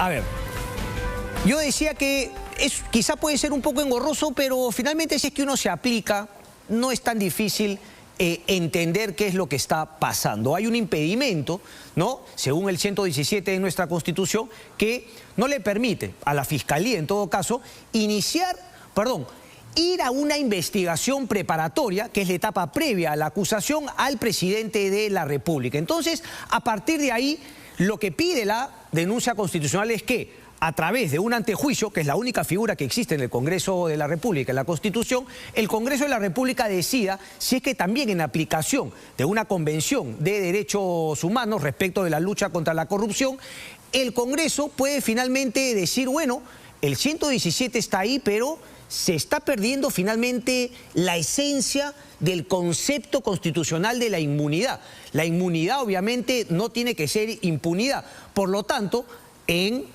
A ver, yo decía que quizá puede ser un poco engorroso, pero finalmente si es que uno se aplica, no es tan difícil entender qué es lo que está pasando. Hay un impedimento, ¿no?, según el 117 de nuestra Constitución, que no le permite a la Fiscalía, en todo caso, ir a una investigación preparatoria, que es la etapa previa a la acusación, al presidente de la República. Entonces, a partir de ahí, lo que pide la denuncia constitucional es que, a través de un antejuicio, que es la única figura que existe en el Congreso de la República, en la Constitución, el Congreso de la República decida si es que también en aplicación de una convención de derechos humanos respecto de la lucha contra la corrupción, el Congreso puede finalmente decir, bueno, el 117 está ahí, pero se está perdiendo finalmente la esencia del concepto constitucional de la inmunidad. La inmunidad obviamente no tiene que ser impunidad. Por lo tanto, en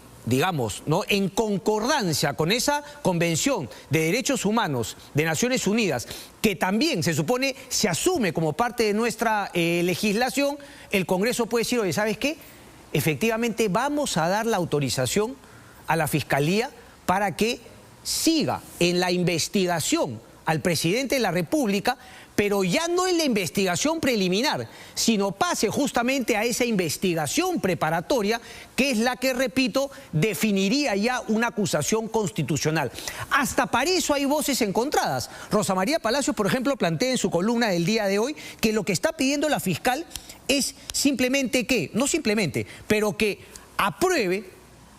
concordancia con esa Convención de Derechos Humanos de Naciones Unidas, que también se supone se asume como parte de nuestra legislación, el Congreso puede decir, oye, ¿sabes qué? Efectivamente vamos a dar la autorización a la Fiscalía para que siga en la investigación al presidente de la República, pero ya no en la investigación preliminar, sino pase justamente a esa investigación preparatoria, que es la que, repito, definiría ya una acusación constitucional. Hasta para eso hay voces encontradas. Rosa María Palacios, por ejemplo, plantea en su columna del día de hoy que lo que está pidiendo la fiscal es simplemente que, no simplemente, pero que apruebe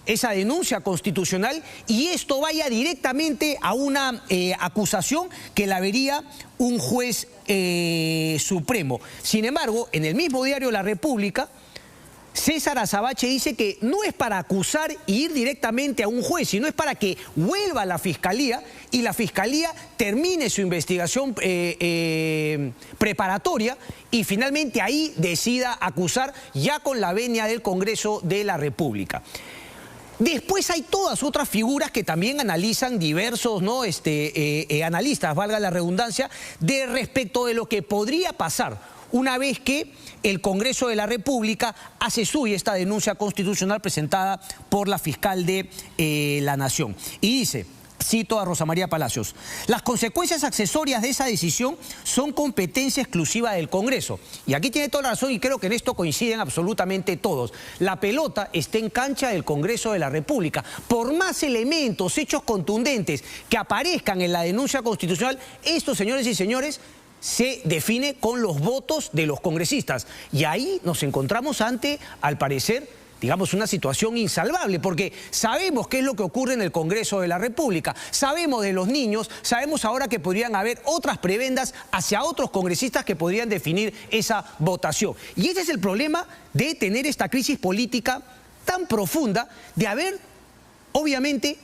esa denuncia constitucional y esto vaya directamente a una acusación que la vería un juez supremo. Sin embargo, en el mismo diario La República, César Azabache dice que no es para acusar e ir directamente a un juez, sino es para que vuelva a la Fiscalía y la Fiscalía termine su investigación preparatoria y finalmente ahí decida acusar ya con la venia del Congreso de la República. Después hay todas otras figuras que también analizan diversos analistas, valga la redundancia, respecto de lo que podría pasar una vez que el Congreso de la República hace suya esta denuncia constitucional presentada por la fiscal de la Nación. Y dice, cito a Rosa María Palacios, las consecuencias accesorias de esa decisión son competencia exclusiva del Congreso. Y aquí tiene toda la razón y creo que en esto coinciden absolutamente todos. La pelota está en cancha del Congreso de la República. Por más elementos, hechos contundentes que aparezcan en la denuncia constitucional, esto, señores y señores, se define con los votos de los congresistas. Y ahí nos encontramos ante, al parecer, digamos, una situación insalvable, porque sabemos qué es lo que ocurre en el Congreso de la República, sabemos de los niños, sabemos ahora que podrían haber otras prebendas hacia otros congresistas que podrían definir esa votación. Y ese es el problema de tener esta crisis política tan profunda, de haber, obviamente,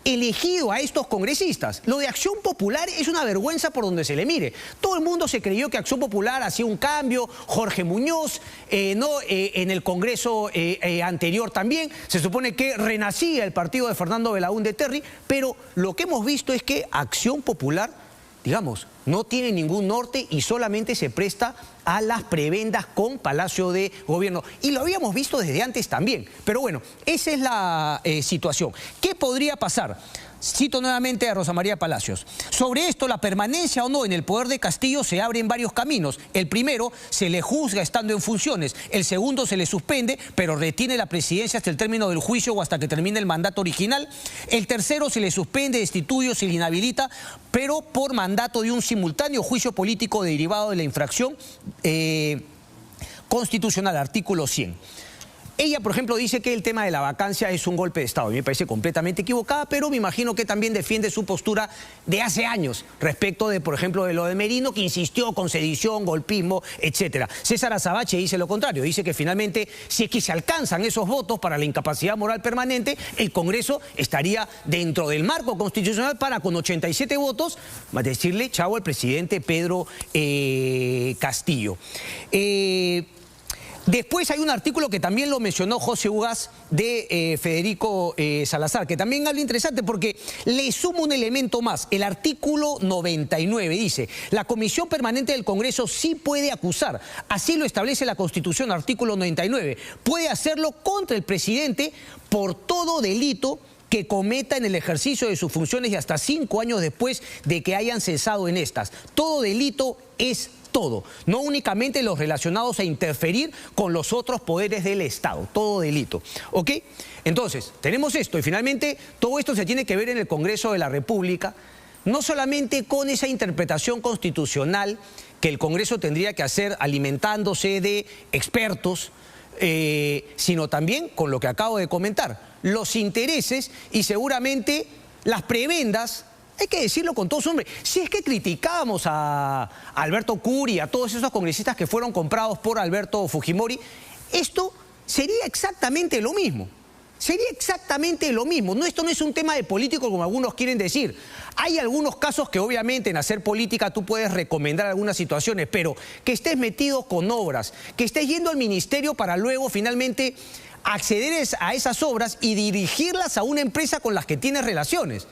elegido a estos congresistas. Lo de Acción Popular es una vergüenza por donde se le mire. Todo el mundo se creyó que Acción Popular hacía un cambio, Jorge Muñoz, en el Congreso anterior también, se supone que renacía el partido de Fernando Belaúnde Terry, pero lo que hemos visto es que Acción Popular, digamos, no tiene ningún norte y solamente se presta a las prebendas con Palacio de Gobierno. Y lo habíamos visto desde antes también. Pero bueno, esa es la situación. ¿Qué podría pasar? Cito nuevamente a Rosa María Palacios. Sobre esto, la permanencia o no en el poder de Castillo se abre en varios caminos. El primero, se le juzga estando en funciones. El segundo, se le suspende, pero retiene la presidencia hasta el término del juicio o hasta que termine el mandato original. El tercero, se le suspende, destituye, se le inhabilita, pero por mandato de un simultáneo juicio político derivado de la infracción constitucional, artículo 100. Ella, por ejemplo, dice que el tema de la vacancia es un golpe de Estado. A mí me parece completamente equivocada, pero me imagino que también defiende su postura de hace años respecto de, por ejemplo, de lo de Merino, que insistió con sedición, golpismo, etcétera. César Azabache dice lo contrario, dice que finalmente, si es que se alcanzan esos votos para la incapacidad moral permanente, el Congreso estaría dentro del marco constitucional para, con 87 votos, decirle chao al presidente Pedro Castillo. Después hay un artículo que también lo mencionó José Ugaz de Federico Salazar, que también habla interesante porque le suma un elemento más. El artículo 99 dice, la Comisión Permanente del Congreso sí puede acusar, así lo establece la Constitución, artículo 99. Puede hacerlo contra el presidente por todo delito que cometa en el ejercicio de sus funciones y hasta 5 años después de que hayan cesado en estas. Todo delito es todo, no únicamente los relacionados a interferir con los otros poderes del Estado, todo delito, ¿ok? Entonces, tenemos esto y finalmente todo esto se tiene que ver en el Congreso de la República, no solamente con esa interpretación constitucional que el Congreso tendría que hacer alimentándose de expertos, sino también con lo que acabo de comentar, los intereses y seguramente las prebendas. Hay que decirlo con todo su nombre. Si es que criticábamos a Alberto Curi, a todos esos congresistas que fueron comprados por Alberto Fujimori, esto sería exactamente lo mismo. Sería exactamente lo mismo. No, esto no es un tema de político como algunos quieren decir. Hay algunos casos que obviamente en hacer política tú puedes recomendar algunas situaciones, pero que estés metido con obras, que estés yendo al ministerio para luego finalmente acceder a esas obras y dirigirlas a una empresa con las que tienes relaciones.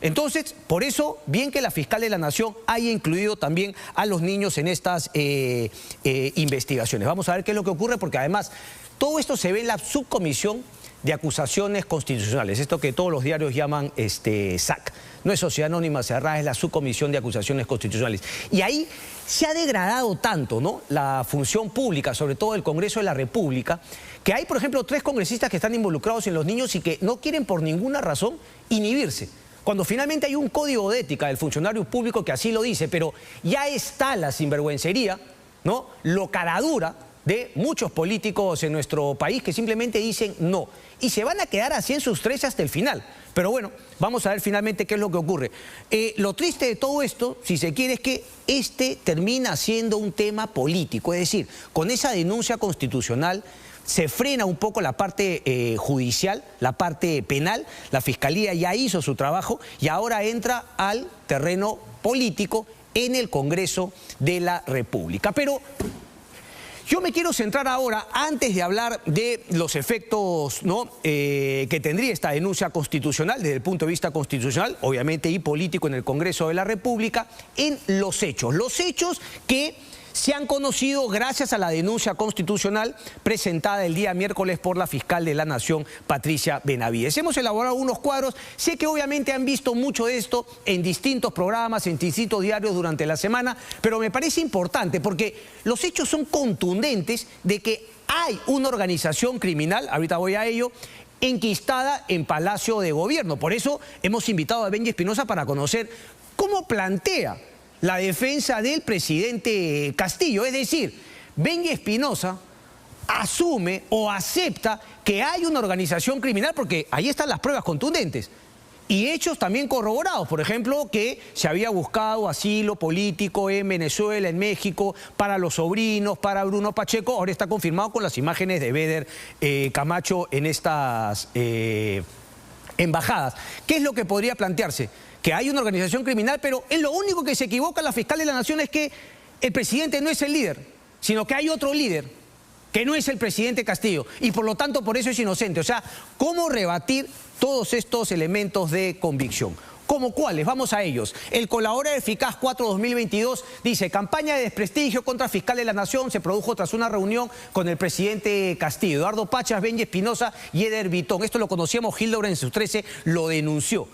Entonces, por eso, bien que la fiscal de la Nación haya incluido también a los niños en estas investigaciones. Vamos a ver qué es lo que ocurre, porque además todo esto se ve en la subcomisión de acusaciones constitucionales, esto que todos los diarios llaman SAC. No es Sociedad Anónima Cerrada, es la subcomisión de acusaciones constitucionales. Y ahí se ha degradado tanto, ¿no?, la función pública, sobre todo el Congreso de la República, que hay, por ejemplo, 3 congresistas que están involucrados en los niños y que no quieren por ninguna razón inhibirse. Cuando finalmente hay un código de ética del funcionario público que así lo dice, pero ya está la sinvergüencería, ¿no?, lo caradura de muchos políticos en nuestro país que simplemente dicen no. Y se van a quedar así en sus 3 hasta el final. Pero bueno, vamos a ver finalmente qué es lo que ocurre. Lo triste de todo esto, si se quiere, es que termina siendo un tema político. Es decir, con esa denuncia constitucional se frena un poco la parte judicial, la parte penal. La Fiscalía ya hizo su trabajo y ahora entra al terreno político en el Congreso de la República. Pero yo me quiero centrar ahora, antes de hablar de los efectos, ¿no?, que tendría esta denuncia constitucional, desde el punto de vista constitucional, obviamente, y político en el Congreso de la República, en los hechos que se han conocido gracias a la denuncia constitucional presentada el día miércoles por la fiscal de la Nación, Patricia Benavides. Hemos elaborado unos cuadros, sé que obviamente han visto mucho de esto en distintos programas, en distintos diarios durante la semana, pero me parece importante porque los hechos son contundentes de que hay una organización criminal, ahorita voy a ello, enquistada en Palacio de Gobierno. Por eso hemos invitado a Benji Espinosa para conocer cómo plantea la defensa del presidente Castillo. Es decir, Benji Espinosa asume o acepta que hay una organización criminal porque ahí están las pruebas contundentes y hechos también corroborados. Por ejemplo, que se había buscado asilo político en Venezuela, en México, para los sobrinos, para Bruno Pacheco. Ahora está confirmado con las imágenes de Beder Camacho en estas embajadas. ¿Qué es lo que podría plantearse? Que hay una organización criminal, pero es lo único que se equivoca la fiscal de la Nación, es que el presidente no es el líder, sino que hay otro líder, que no es el presidente Castillo, y por lo tanto por eso es inocente. O sea, ¿cómo rebatir todos estos elementos de convicción? ¿Cómo cuáles? Vamos a ellos. El Colaborador Eficaz 4-2022 dice: campaña de desprestigio contra fiscal de la Nación se produjo tras una reunión con el presidente Castillo. Eduardo Pachas, Benji Espinosa y Eder Vitón. Esto lo conocíamos, Hildebrand en sus 13 lo denunció.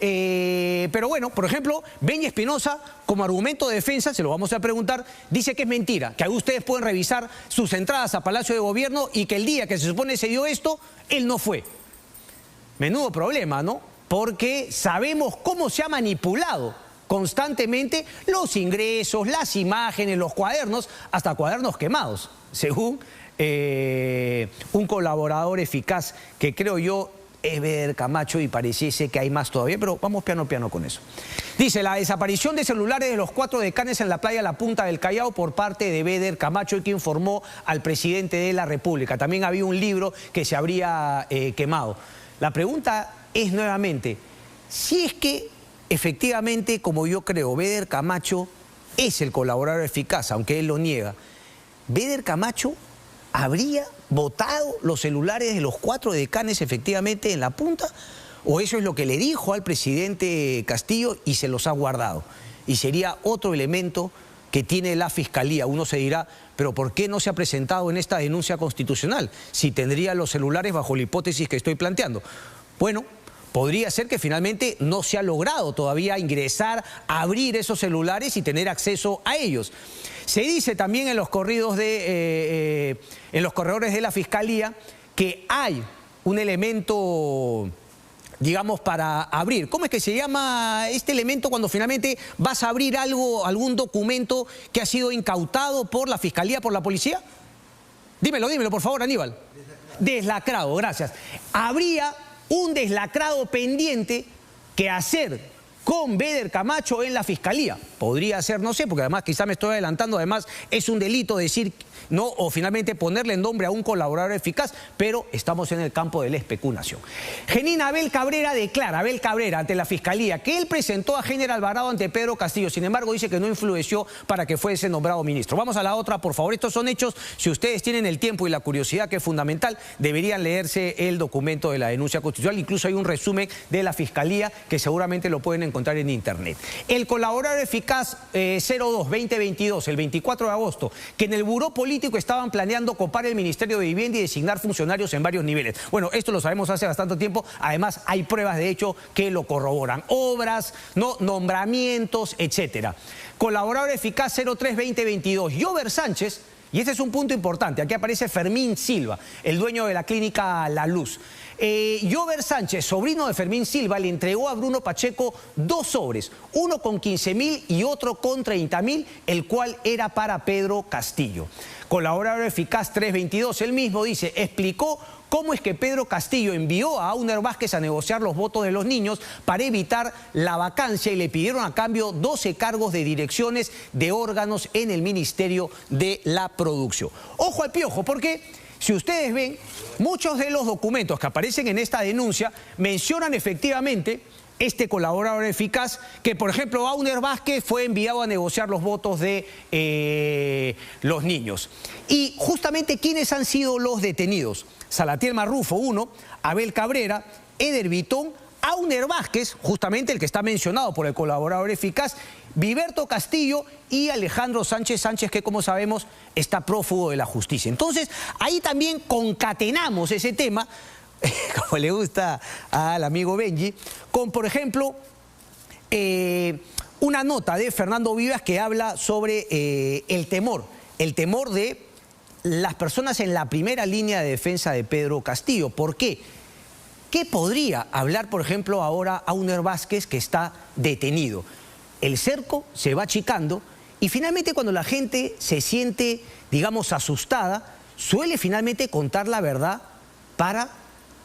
Pero bueno, por ejemplo, Benji Espinosa, como argumento de defensa, se lo vamos a preguntar, dice que es mentira, que ahí ustedes pueden revisar sus entradas a Palacio de Gobierno y que el día que se supone se dio esto, él no fue. Menudo problema, ¿no? Porque sabemos cómo se ha manipulado constantemente los ingresos, las imágenes, los cuadernos, hasta cuadernos quemados, según un colaborador eficaz que creo yo es Beder Camacho, y pareciese que hay más todavía, pero vamos piano a piano con eso. Dice: la desaparición de celulares de los 4 decanes en la playa La Punta del Callao por parte de Beder Camacho, que informó al presidente de la República. También había un libro que se habría quemado. La pregunta es nuevamente, si es que efectivamente, como yo creo, Beder Camacho es el colaborador eficaz, aunque él lo niega, Beder Camacho ¿habría botado los celulares de los 4 decanes efectivamente en la punta? ¿O eso es lo que le dijo al presidente Castillo y se los ha guardado? Y sería otro elemento que tiene la Fiscalía. Uno se dirá, pero ¿por qué no se ha presentado en esta denuncia constitucional si tendría los celulares bajo la hipótesis que estoy planteando? Bueno, podría ser que finalmente no se ha logrado todavía ingresar, abrir esos celulares y tener acceso a ellos. Se dice también en los corredores de la Fiscalía que hay un elemento, digamos, para abrir. ¿Cómo es que se llama este elemento cuando finalmente vas a abrir algo, algún documento que ha sido incautado por la Fiscalía, por la policía? Dímelo, por favor, Aníbal. Deslacrado, gracias. Habría un deslacrado pendiente que hacer con Beder Camacho en la Fiscalía. Podría ser, no sé, porque además quizá me estoy adelantando, además es un delito decir no o finalmente ponerle en nombre a un colaborador eficaz, pero estamos en el campo de la especulación. Genina Abel Cabrera declara, ante la Fiscalía, que él presentó a Heiner Alvarado ante Pedro Castillo, sin embargo dice que no influenció para que fuese nombrado ministro. Vamos a la otra, por favor. Estos son hechos, si ustedes tienen el tiempo y la curiosidad, que es fundamental, deberían leerse el documento de la denuncia constitucional, incluso hay un resumen de la Fiscalía que seguramente lo pueden encontrar en internet. El colaborador eficaz 02-2022, el 24 de agosto, que en el Buró Político estaban planeando copar el Ministerio de Vivienda y designar funcionarios en varios niveles. Bueno, esto lo sabemos hace bastante tiempo, además hay pruebas de hecho que lo corroboran. Obras, ¿no?, nombramientos, etcétera. Colaborador eficaz 03-2022, Jover Sánchez, y este es un punto importante, aquí aparece Fermín Silva, el dueño de la clínica La Luz. Jover Sánchez, sobrino de Fermín Silva, le entregó a Bruno Pacheco 2 sobres, uno con 15.000 y otro con 30.000, el cual era para Pedro Castillo. Colaborador eficaz 322, él mismo dice, explicó cómo es que Pedro Castillo envió a Auner Vázquez a negociar los votos de los niños para evitar la vacancia y le pidieron a cambio 12 cargos de direcciones de órganos en el Ministerio de la Producción. Ojo al piojo, porque si ustedes ven, muchos de los documentos que aparecen en esta denuncia mencionan efectivamente este colaborador eficaz, que por ejemplo Auner Vázquez fue enviado a negociar los votos de los niños. Y justamente, ¿quiénes han sido los detenidos? Salatiel Marrufo, 1, Abel Cabrera, Eder Vitón, Auner Vázquez, justamente el que está mencionado por el colaborador eficaz, Viberto Castillo y Alejandro Sánchez, que como sabemos está prófugo de la justicia. Entonces, ahí también concatenamos ese tema, como le gusta al amigo Benji, con, por ejemplo, una nota de Fernando Vivas que habla sobre el temor de las personas en la primera línea de defensa de Pedro Castillo. ¿Por qué? ¿Qué podría hablar, por ejemplo, ahora Auner Vázquez, que está detenido? El cerco se va achicando y finalmente cuando la gente se siente, digamos, asustada, suele finalmente contar la verdad para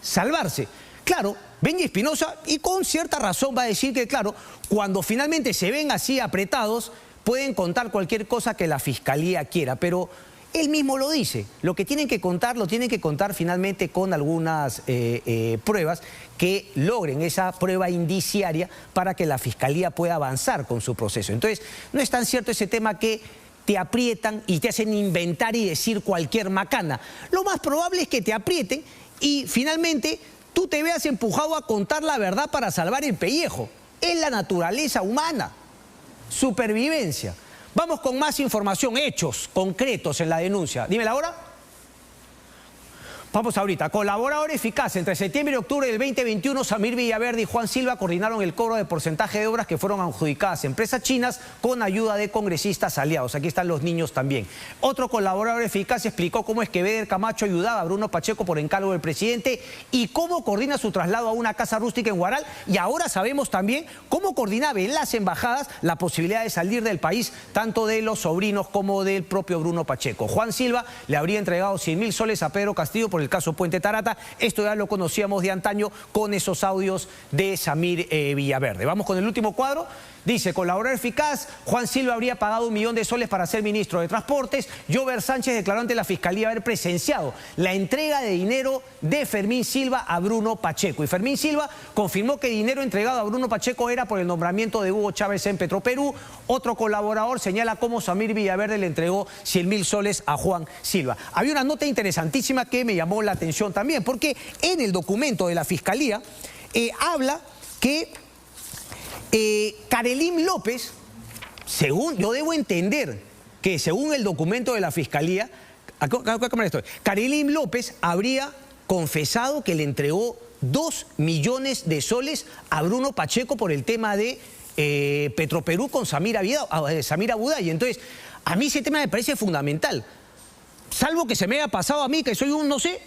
salvarse. Claro, Benji Espinosa, y con cierta razón, va a decir que, claro, cuando finalmente se ven así apretados, pueden contar cualquier cosa que la Fiscalía quiera, pero él mismo lo dice, lo que tienen que contar, lo tienen que contar finalmente con algunas pruebas que logren esa prueba indiciaria para que la Fiscalía pueda avanzar con su proceso. Entonces, no es tan cierto ese tema que te aprietan y te hacen inventar y decir cualquier macana. Lo más probable es que te aprieten y finalmente tú te veas empujado a contar la verdad para salvar el pellejo. Es la naturaleza humana, supervivencia. Vamos con más información, hechos concretos en la denuncia. Dímela ahora. Vamos ahorita. Colaborador eficaz. Entre septiembre y octubre del 2021, Samir Villaverde y Juan Silva coordinaron el cobro de porcentaje de obras que fueron adjudicadas a empresas chinas con ayuda de congresistas aliados. Aquí están los niños también. Otro colaborador eficaz explicó cómo es que Beder Camacho ayudaba a Bruno Pacheco por encargo del presidente y cómo coordina su traslado a una casa rústica en Huaral. Y ahora sabemos también cómo coordinaba en las embajadas la posibilidad de salir del país, tanto de los sobrinos como del propio Bruno Pacheco. Juan Silva le habría entregado 100.000 soles a Pedro Castillo por el caso Puente Tarata. Esto ya lo conocíamos de antaño con esos audios de Samir Villaverde. Vamos con el último cuadro. Dice, colaborador eficaz, Juan Silva habría pagado $1 millón de soles para ser ministro de Transportes. Jover Sánchez declaró ante la Fiscalía haber presenciado la entrega de dinero de Fermín Silva a Bruno Pacheco. Y Fermín Silva confirmó que dinero entregado a Bruno Pacheco era por el nombramiento de Hugo Chávez en Petroperú. Otro colaborador señala cómo Samir Villaverde le entregó 100.000 soles a Juan Silva. Había una nota interesantísima que me llamó la atención también, porque en el documento de la Fiscalía habla que Carelín López, según yo debo entender que según el documento de la Fiscalía, Carelín López habría confesado que le entregó 2 millones de soles a Bruno Pacheco por el tema de Petroperú con Samir Abuday. Entonces, a mí ese tema me parece fundamental. Salvo que se me haya pasado a mí, que soy un no sé,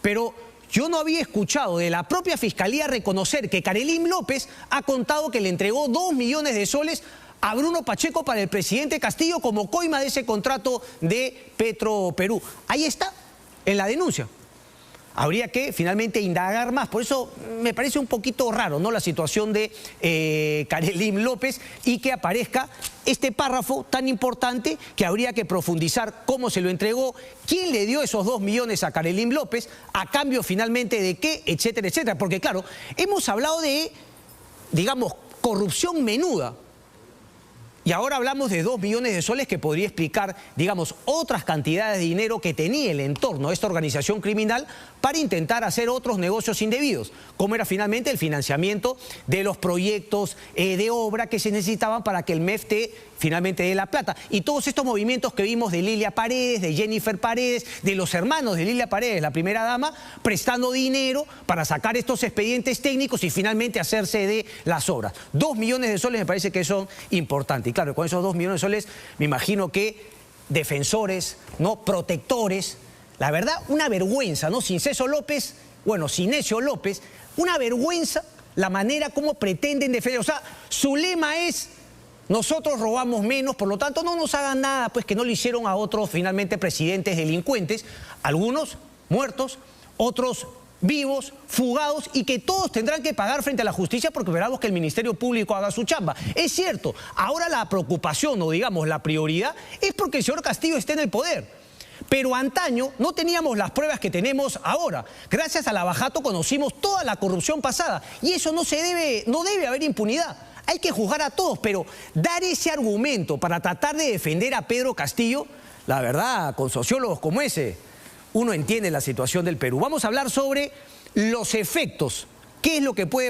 pero yo no había escuchado de la propia Fiscalía reconocer que Carelín López ha contado que le entregó 2 millones de soles a Bruno Pacheco para el presidente Castillo como coima de ese contrato de Petroperú. Ahí está, en la denuncia. Habría que finalmente indagar más. Por eso me parece un poquito raro, ¿no?, la situación de Carelín López y que aparezca este párrafo tan importante que habría que profundizar cómo se lo entregó, quién le dio esos 2 millones a Carelín López, a cambio finalmente de qué, etcétera, etcétera. Porque claro, hemos hablado de, digamos, corrupción menuda. Y ahora hablamos de 2 millones de soles que podría explicar, digamos, otras cantidades de dinero que tenía el entorno de esta organización criminal para intentar hacer otros negocios indebidos, como era finalmente el financiamiento de los proyectos de obra que se necesitaban para que el MEF finalmente dé la plata. Y todos estos movimientos que vimos de Lilia Paredes, de Jennifer Paredes, de los hermanos de Lilia Paredes, la primera dama, prestando dinero para sacar estos expedientes técnicos y finalmente hacerse de las obras. 2 millones de soles me parece que son importantes. Y claro, con esos 2 millones de soles me imagino que defensores, ¿no?, protectores, la verdad, una vergüenza, ¿no? Sin Ceso López, bueno, sin Ezio López, una vergüenza la manera como pretenden defender. O sea, su lema es: nosotros robamos menos, por lo tanto no nos hagan nada, pues, que no le hicieron a otros finalmente presidentes delincuentes, algunos muertos, otros vivos, fugados, y que todos tendrán que pagar frente a la justicia porque esperamos que el Ministerio Público haga su chamba. Es cierto, ahora la preocupación, o digamos la prioridad, es porque el señor Castillo esté en el poder. Pero antaño no teníamos las pruebas que tenemos ahora. Gracias a Lavajato conocimos toda la corrupción pasada y eso no debe haber impunidad. Hay que juzgar a todos, pero dar ese argumento para tratar de defender a Pedro Castillo, la verdad, con sociólogos como ese, uno entiende la situación del Perú. Vamos a hablar sobre los efectos. ¿Qué es lo que puede